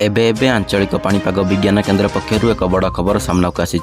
एबे एबे आंचलिक पाणीपाग विज्ञान केन्द्र पक्षर एक बड़ खबर सामनाक आसी।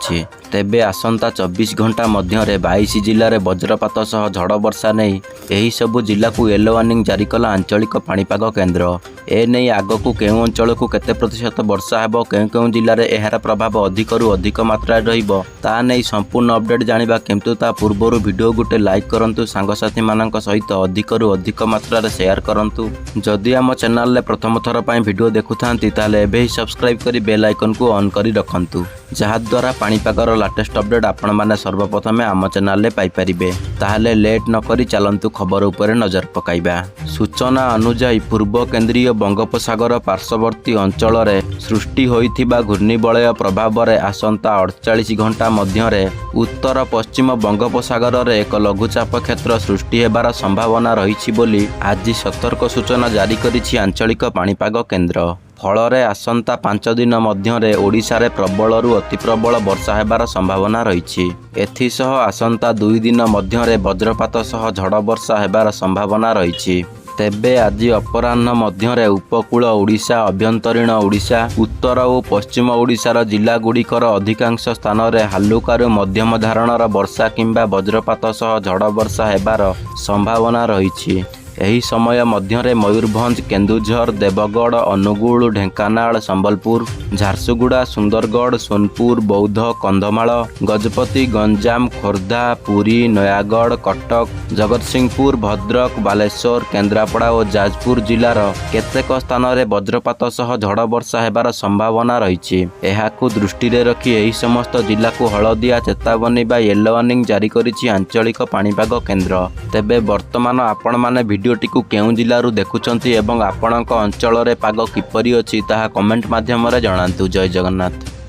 तेबे आसंता 24 घंटा मध्य 22 जिले में वज्रपात सह झड़ वर्षा नहीं यही सबु जिला को येलो वार्निंग जारी कला आंचलिक पाणीपाग केन्द्र। एने आगक केउं अंचल को केते प्रतिशत वर्षा हेबो, केउं केउं जिले में एहार प्रभाव अधिकरू अधिक मात्रा रहिबो ता नै संपूर्ण अपडेट जानिबा। किंतु ता पूर्वरु वीडियो गुटे लाइक करंतु, सांगसाथी मानक सहित अधिकरू अधिक मात्रा रे शेयर करंतु। जदि आम चैनल रे प्रथम थर पई वीडियो देखुथांती ताले एबे ही सब्सक्राइब करी बेल आइकन को ऑन करी रखंतु, जहा द्वारा पाणीपागर लेटेस्ट अपडेट आपण माने सर्वप्रथमे आम चैनल रे पाई परिबे। ताहले लेट न करी चलंतु खबर उपरे नजर पकाइबा। सूचना अनुसार पूर्व केंद्रीय बंगोपसागर पार्श्ववर्ती अंचल रे सृष्टि होइथिबा घूर्णिबलय प्रभाव रे आसंता 48 घंटा मध्य उत्तर पश्चिम बंगोपसागर रे एक लघुचाप क्षेत्र सृष्टि हेबार संभावना रहिछि बोली आज सतर्क सूचना जारी करिछि आंचलिक पाणीपाग केन्द्र। फलरे आसंता 5 दिन मध्य ओडिशा रे प्रबलरू अति प्रबल वर्षा हेबार संभावना रहिछि। एथिसह आसंता 2 दिन मध्य वज्रपात सह झड़ वर्षा हेबार संभावना रहिछि। तेबे आज अपराह्न मध्य उपकूल ओडिशा, अभ्यंतरीण ओडिशा, उत्तर और पश्चिम ओडिशार जिला गुड़िकर अधिकांश स्थान में हालुकारु मध्यम धारणर वर्षा किंबा वज्रपात सह झड़ वर्षा हेबार संभावना रहिछि। एही समय मध्य मयूरभंज, केन्दुझर, देवगढ़, अनुगुल, ढेंकानाल, संबलपुर, झारसुगुड़ा, सुंदरगढ़, सोनपुर, बौद्ध, कंधमाल, गजपति, गंजाम, खोर्धा, पुरी, नयागढ़, कटक, जगतसिंहपुर, भद्रक, बालेश्वर, केन्द्रापड़ा और जाजपुर जिलार केतेक स्थान में वज्रपात सह झड़ वर्षा हेबार संभावना रहिछि। एहाकु दृष्टि रे रखी एही समस्त जिला को हलदिया चेतावनी बा येलो वार्निंग जारी करिछि आंचलिक पाणीपाग केन्द्र। तेबे वर्तमान आपण माने भिडियोटी को केउं जिल्लारू देखुछंती एवं आपणक अंचल रे पाग किपरि अछि ताहा कमेंट माध्यम रे जणांतु। जय जगन्नाथ।